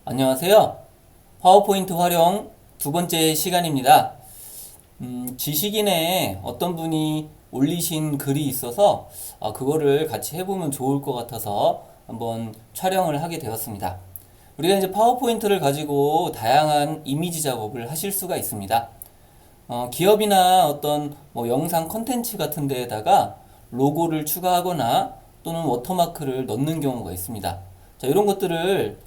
안녕하세요. 파워포인트 활용 두 번째 시간입니다. 지식인에 어떤 분이 올리신 글이 있어서 그거를 같이 해보면 좋을 것 같아서 한번 촬영을 하게 되었습니다. 우리가 이제 파워포인트를 가지고 다양한 이미지 작업을 하실 수가 있습니다. 기업이나 어떤 뭐 영상 컨텐츠 같은 데에다가 로고를 추가하거나 또는 워터마크를 넣는 경우가 있습니다. 자, 이런 것들을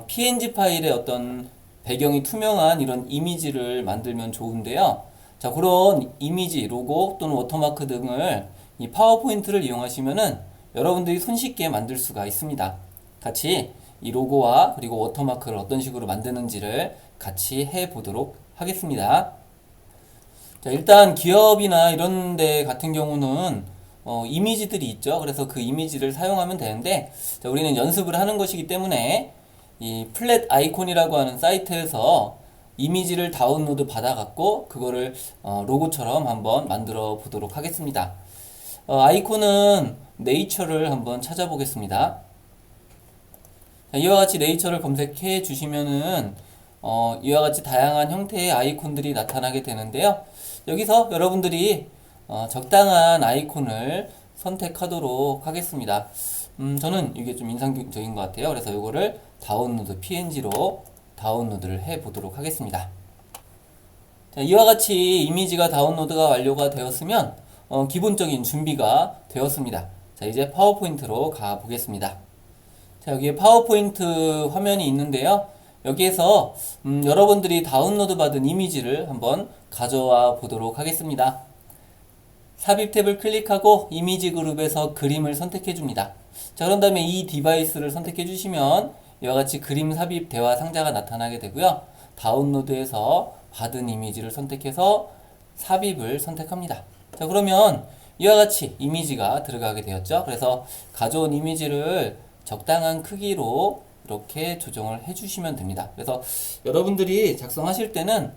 PNG 파일의 어떤 배경이 투명한 이런 이미지를 만들면 좋은데요. 자, 그런 이미지, 로고 또는 워터마크 등을 이 파워포인트를 이용하시면은 여러분들이 손쉽게 만들 수가 있습니다. 같이 이 로고와 그리고 워터마크를 어떤 식으로 만드는지를 같이 해 보도록 하겠습니다. 자, 일단 기업이나 이런 데 같은 경우는 이미지들이 있죠. 그래서 그 이미지를 사용하면 되는데, 자, 우리는 연습을 하는 것이기 때문에 이 플랫 아이콘이라고 하는 사이트에서 이미지를 다운로드 받아갖고 그거를 로고처럼 한번 만들어 보도록 하겠습니다. 아이콘은 네이처를 한번 찾아보겠습니다. 자, 이와 같이 네이처를 검색해 주시면은 이와 같이 다양한 형태의 아이콘들이 나타나게 되는데요. 여기서 여러분들이 적당한 아이콘을 선택하도록 하겠습니다. 저는 이게 좀 인상적인 것 같아요. 그래서 이거를 다운로드 PNG로 다운로드를 해 보도록 하겠습니다. 자, 이와 같이 이미지가 다운로드가 완료가 되었으면 기본적인 준비가 되었습니다. 자, 이제 파워포인트로 가 보겠습니다. 자, 여기에 파워포인트 화면이 있는데요. 여기에서 여러분들이 다운로드 받은 이미지를 한번 가져와 보도록 하겠습니다. 삽입 탭을 클릭하고 이미지 그룹에서 그림을 선택해 줍니다. 자, 그런 다음에 이 디바이스를 선택해 주시면 이와 같이 그림 삽입 대화 상자가 나타나게 되고요. 다운로드에서 받은 이미지를 선택해서 삽입을 선택합니다. 자, 그러면 이와 같이 이미지가 들어가게 되었죠. 그래서 가져온 이미지를 적당한 크기로 이렇게 조정을 해주시면 됩니다. 그래서 여러분들이 작성하실 때는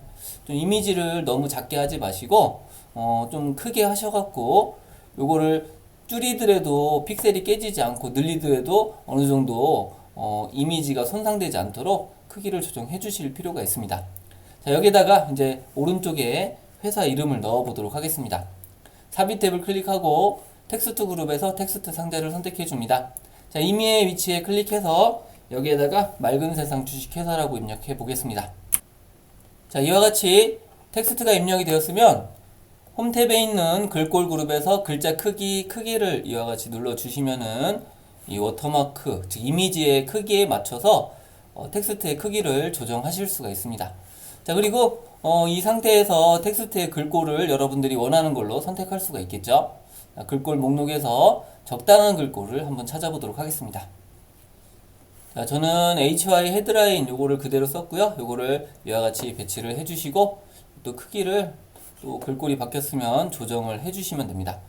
좀 이미지를 너무 작게 하지 마시고 좀 크게 하셔갖고 요거를 줄이더라도 픽셀이 깨지지 않고 늘리더라도 어느 정도 이미지가 손상되지 않도록 크기를 조정해 주실 필요가 있습니다. 자, 여기다가 이제 오른쪽에 회사 이름을 넣어 보도록 하겠습니다. 삽입 탭을 클릭하고 텍스트 그룹에서 텍스트 상자를 선택해 줍니다. 자, 임의의 위치에 클릭해서 여기에다가 맑은 세상 주식회사라고 입력해 보겠습니다. 자, 이와 같이 텍스트가 입력이 되었으면 홈 탭에 있는 글꼴 그룹에서 글자 크기를 이와 같이 눌러 주시면은 이 워터마크, 즉 이미지의 크기에 맞춰서 텍스트의 크기를 조정하실 수가 있습니다. 자, 그리고 이 상태에서 텍스트의 글꼴을 여러분들이 원하는 걸로 선택할 수가 있겠죠. 자, 글꼴 목록에서 적당한 글꼴을 한번 찾아보도록 하겠습니다. 자, 저는 HY 헤드라인 요거를 그대로 썼고요. 요거를 이와 같이 배치를 해주시고 또 크기를 또 글꼴이 바뀌었으면 조정을 해주시면 됩니다.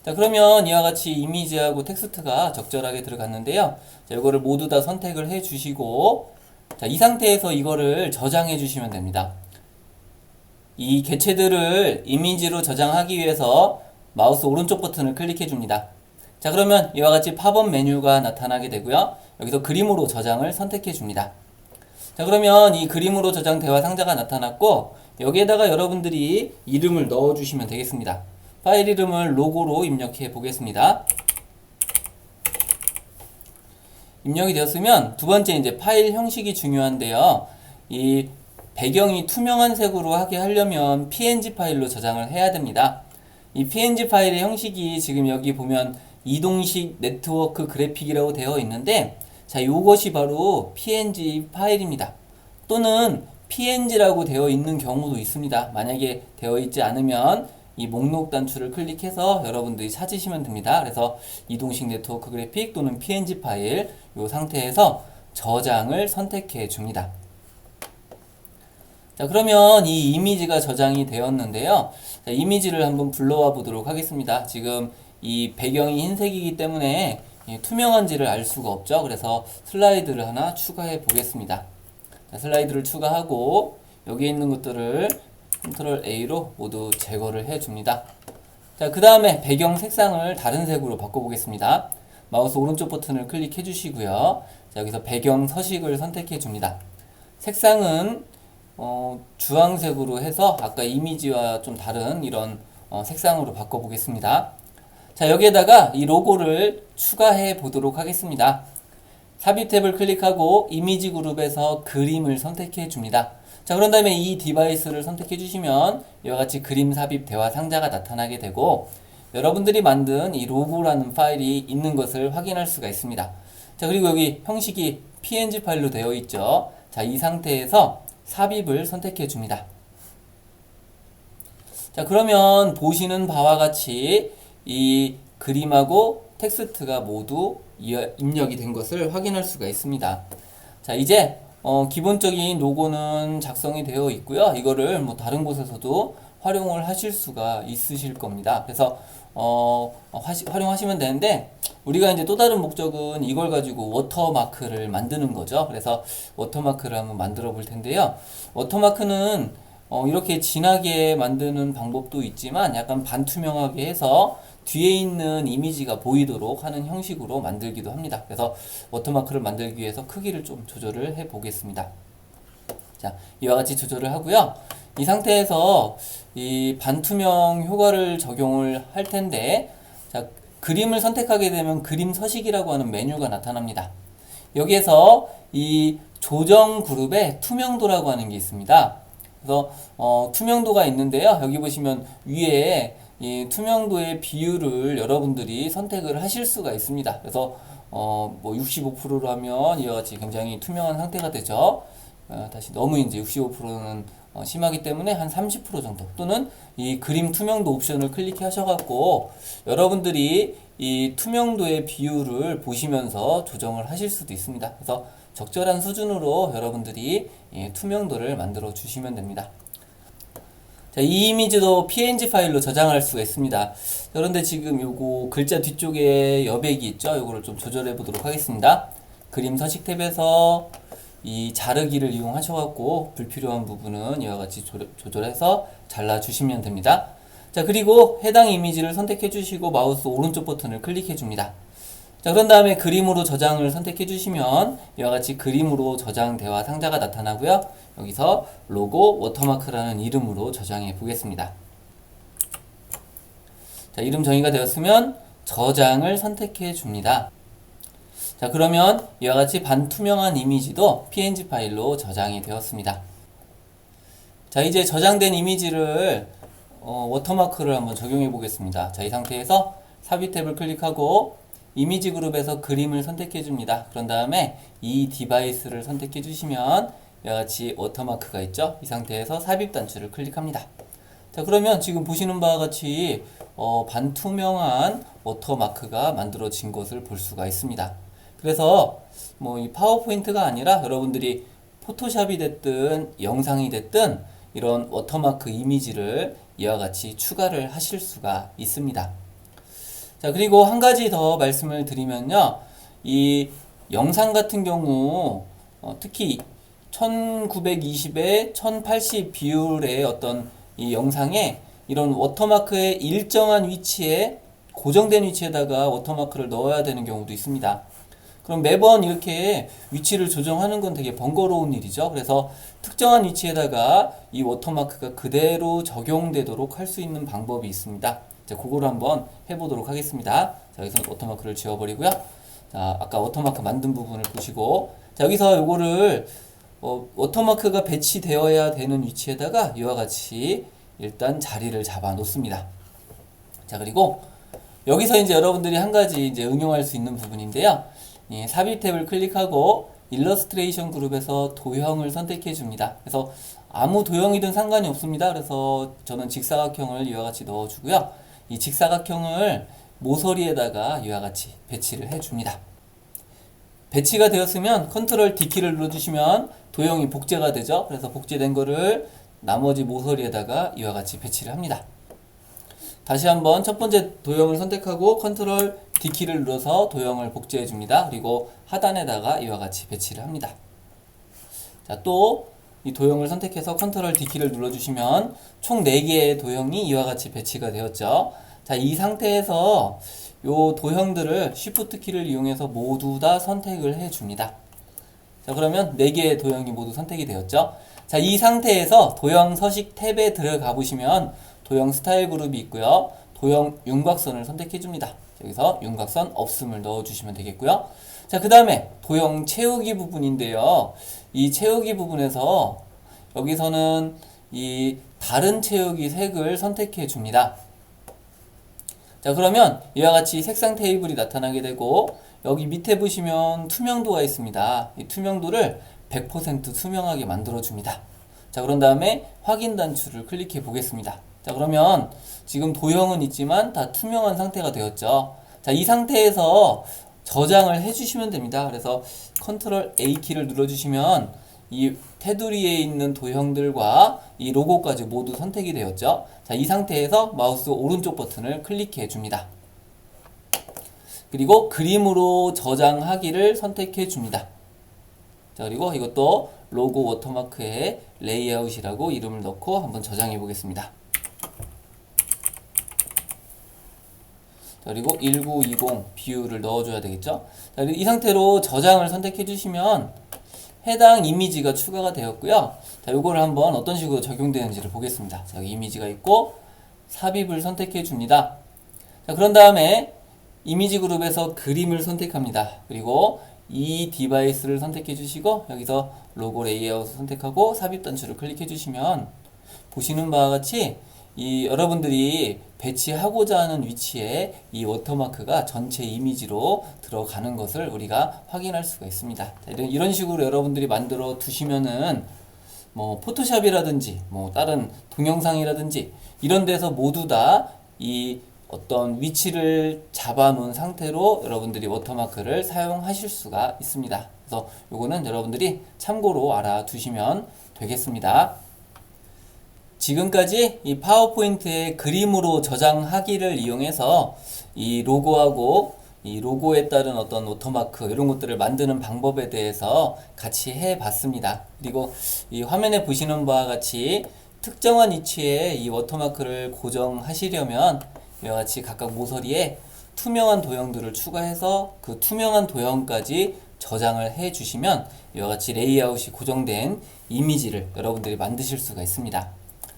자, 그러면 이와 같이 이미지하고 텍스트가 적절하게 들어갔는데요. 자, 요거를 모두 다 선택을 해주시고 자, 이 상태에서 이거를 저장해 주시면 됩니다. 이 개체들을 이미지로 저장하기 위해서 마우스 오른쪽 버튼을 클릭해 줍니다. 자, 그러면 이와 같이 팝업 메뉴가 나타나게 되고요. 여기서 그림으로 저장을 선택해 줍니다. 자, 그러면 이 그림으로 저장 대화 상자가 나타났고 여기에다가 여러분들이 이름을 넣어 주시면 되겠습니다. 파일 이름을 로고로 입력해 보겠습니다. 입력이 되었으면 두 번째 이제 파일 형식이 중요한데요. 이 배경이 투명한 색으로 하게 하려면 PNG 파일로 저장을 해야 됩니다. 이 PNG 파일의 형식이 지금 여기 보면 이동식 네트워크 그래픽이라고 되어 있는데 자, 요것이 바로 PNG 파일입니다. 또는 PNG라고 되어 있는 경우도 있습니다. 만약에 되어 있지 않으면 이 목록 단추를 클릭해서 여러분들이 찾으시면 됩니다. 그래서 이동식 네트워크 그래픽 또는 PNG 파일 이 상태에서 저장을 선택해 줍니다. 자, 그러면 이 이미지가 저장이 되었는데요. 자, 이미지를 한번 불러와 보도록 하겠습니다. 지금 이 배경이 흰색이기 때문에 투명한지를 알 수가 없죠. 그래서 슬라이드를 하나 추가해 보겠습니다. 자, 슬라이드를 추가하고 여기에 있는 것들을 컨트롤 A로 모두 제거를 해 줍니다. 자, 그 다음에 배경 색상을 다른 색으로 바꿔 보겠습니다. 마우스 오른쪽 버튼을 클릭해 주시고요. 자, 여기서 배경 서식을 선택해 줍니다. 색상은 주황색으로 해서 아까 이미지와 좀 다른 이런 색상으로 바꿔 보겠습니다. 자, 여기에다가 이 로고를 추가해 보도록 하겠습니다. 삽입 탭을 클릭하고 이미지 그룹에서 그림을 선택해 줍니다. 자, 그런 다음에 이 디바이스를 선택해 주시면 이와 같이 그림 삽입 대화 상자가 나타나게 되고 여러분들이 만든 이 로고라는 파일이 있는 것을 확인할 수가 있습니다. 자, 그리고 여기 형식이 png 파일로 되어 있죠. 자, 이 상태에서 삽입을 선택해 줍니다. 자, 그러면 보시는 바와 같이 이 그림하고 텍스트가 모두 입력이 된 것을 확인할 수가 있습니다. 자, 이제 기본적인 로고는 작성이 되어 있고요. 이거를 뭐 다른 곳에서도 활용을 하실 수가 있으실 겁니다. 그래서 활용하시면 되는데 우리가 이제 또 다른 목적은 이걸 가지고 워터마크를 만드는 거죠. 그래서 워터마크를 한번 만들어 볼 텐데요. 워터마크는 이렇게 진하게 만드는 방법도 있지만 약간 반투명하게 해서 뒤에 있는 이미지가 보이도록 하는 형식으로 만들기도 합니다. 그래서 워터마크를 만들기 위해서 크기를 좀 조절을 해 보겠습니다. 자, 이와 같이 조절을 하고요. 이 상태에서 이 반투명 효과를 적용을 할 텐데, 자, 그림을 선택하게 되면 그림 서식이라고 하는 메뉴가 나타납니다. 여기에서 이 조정 그룹에 투명도라고 하는 게 있습니다. 그래서 투명도가 있는데요. 여기 보시면 위에 이 투명도의 비율을 여러분들이 선택을 하실 수가 있습니다. 그래서 뭐 65%로 하면 이와 같이 굉장히 투명한 상태가 되죠. 다시 너무 이제 65%는 심하기 때문에 한 30% 정도 또는 이 그림 투명도 옵션을 클릭하셔갖고 여러분들이 이 투명도의 비율을 보시면서 조정을 하실 수도 있습니다. 그래서 적절한 수준으로 여러분들이 투명도를 만들어 주시면 됩니다. 자, 이 이미지도 png 파일로 저장할 수가 있습니다. 그런데 지금 요거 글자 뒤쪽에 여백이 있죠. 요거를 좀 조절해 보도록 하겠습니다. 그림 서식 탭에서 이 자르기를 이용하셔갖고 불필요한 부분은 이와 같이 조절해서 잘라주시면 됩니다. 자, 그리고 해당 이미지를 선택해 주시고 마우스 오른쪽 버튼을 클릭해 줍니다. 자, 그런 다음에 그림으로 저장을 선택해 주시면 이와 같이 그림으로 저장 대화 상자가 나타나고요. 여기서 로고 워터마크라는 이름으로 저장해 보겠습니다. 자, 이름 정의가 되었으면 저장을 선택해 줍니다. 자, 그러면 이와 같이 반투명한 이미지도 png 파일로 저장이 되었습니다. 자, 이제 저장된 이미지를 워터마크를 한번 적용해 보겠습니다. 자, 이 상태에서 삽입 탭을 클릭하고 이미지 그룹에서 그림을 선택해 줍니다. 그런 다음에 이 디바이스를 선택해 주시면 이와 같이 워터마크가 있죠. 이 상태에서 삽입 단추를 클릭합니다. 자, 그러면 지금 보시는 바와 같이 반투명한 워터마크가 만들어진 것을 볼 수가 있습니다. 그래서 뭐 이 파워포인트가 아니라 여러분들이 포토샵이 됐든 영상이 됐든 이런 워터마크 이미지를 이와 같이 추가를 하실 수가 있습니다. 자, 그리고 한 가지 더 말씀을 드리면요. 이 영상 같은 경우 특히 1920에 1080 비율의 어떤 이 영상에 이런 워터마크의 일정한 위치에 고정된 위치에다가 워터마크를 넣어야 되는 경우도 있습니다. 그럼 매번 이렇게 위치를 조정하는 건 되게 번거로운 일이죠. 그래서 특정한 위치에다가 이 워터마크가 그대로 적용되도록 할 수 있는 방법이 있습니다. 자, 그거를 한번 해보도록 하겠습니다. 자, 여기서 워터마크를 지워버리고요. 자, 아까 워터마크 만든 부분을 보시고, 자, 여기서 요거를 워터마크가 배치되어야 되는 위치에다가 이와 같이 일단 자리를 잡아 놓습니다. 자, 그리고 여기서 이제 여러분들이 한 가지 이제 응용할 수 있는 부분인데요. 삽입 탭을 클릭하고 일러스트레이션 그룹에서 도형을 선택해 줍니다. 그래서 아무 도형이든 상관이 없습니다. 그래서 저는 직사각형을 이와 같이 넣어 주고요. 이 직사각형을 모서리에다가 이와 같이 배치를 해 줍니다. 배치가 되었으면 컨트롤 D키를 눌러주시면 도형이 복제가 되죠. 그래서 복제된 거를 나머지 모서리에다가 이와 같이 배치를 합니다. 다시 한번 첫 번째 도형을 선택하고 컨트롤 D키를 눌러서 도형을 복제해 줍니다. 그리고 하단에다가 이와 같이 배치를 합니다. 자, 또 이 도형을 선택해서 컨트롤 D키를 눌러주시면 총 4개의 도형이 이와 같이 배치가 되었죠. 자, 이 상태에서 요 도형들을 Shift 키를 이용해서 모두 다 선택을 해 줍니다. 자, 그러면 4개의 도형이 모두 선택이 되었죠. 자, 이 상태에서 도형 서식 탭에 들어가 보시면 도형 스타일 그룹이 있고요. 도형 윤곽선을 선택해 줍니다. 여기서 윤곽선 없음을 넣어 주시면 되겠고요. 자, 그 다음에 도형 채우기 부분인데요. 이 채우기 부분에서 여기서는 이 다른 채우기 색을 선택해 줍니다. 자, 그러면 이와 같이 색상 테이블이 나타나게 되고 여기 밑에 보시면 투명도가 있습니다. 이 투명도를 100% 투명하게 만들어 줍니다. 자, 그런 다음에 확인 단추를 클릭해 보겠습니다. 자, 그러면 지금 도형은 있지만 다 투명한 상태가 되었죠. 자, 이 상태에서 저장을 해 주시면 됩니다. 그래서 컨트롤 A 키를 눌러 주시면 이 테두리에 있는 도형들과 이 로고까지 모두 선택이 되었죠. 자, 이 상태에서 마우스 오른쪽 버튼을 클릭해 줍니다. 그리고 그림으로 저장하기를 선택해 줍니다. 자, 그리고 이것도 로고 워터마크에 레이아웃이라고 이름을 넣고 한번 저장해 보겠습니다. 자, 그리고 1920 비율을 넣어줘야 되겠죠. 자, 그리고 이 상태로 저장을 선택해 주시면 해당 이미지가 추가가 되었고요. 자, 요거를 한번 어떤 식으로 적용되는지를 보겠습니다. 자, 여기 이미지가 있고 삽입을 선택해 줍니다. 자, 그런 다음에 이미지 그룹에서 그림을 선택합니다. 그리고 이 디바이스를 선택해 주시고 여기서 로고 레이아웃을 선택하고 삽입 단추를 클릭해 주시면 보시는 바와 같이 이 여러분들이 배치하고자 하는 위치에 이 워터마크가 전체 이미지로 들어가는 것을 우리가 확인할 수가 있습니다. 자, 이런 식으로 여러분들이 만들어 두시면은 뭐 포토샵이라든지 뭐 다른 동영상이라든지 이런 데서 모두 다 이 어떤 위치를 잡아 놓은 상태로 여러분들이 워터마크를 사용하실 수가 있습니다. 그래서 요거는 여러분들이 참고로 알아두시면 되겠습니다. 지금까지 이 파워포인트의 그림으로 저장하기를 이용해서 이 로고하고 이 로고에 따른 어떤 워터마크 이런 것들을 만드는 방법에 대해서 같이 해봤습니다. 그리고 이 화면에 보시는 바와 같이 특정한 위치에 이 워터마크를 고정하시려면 이와 같이 각각 모서리에 투명한 도형들을 추가해서 그 투명한 도형까지 저장을 해 주시면 이와 같이 레이아웃이 고정된 이미지를 여러분들이 만드실 수가 있습니다.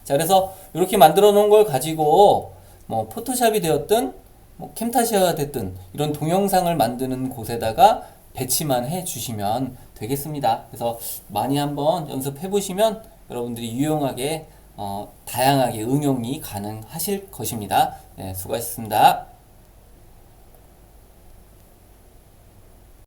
자, 그래서 이렇게 만들어 놓은 걸 가지고 뭐 포토샵이 되었든 뭐 캠타시아가 됐든 이런 동영상을 만드는 곳에다가 배치만 해 주시면 되겠습니다. 그래서 많이 한번 연습해 보시면 여러분들이 유용하게 다양하게 응용이 가능하실 것입니다. 네, 수고하셨습니다.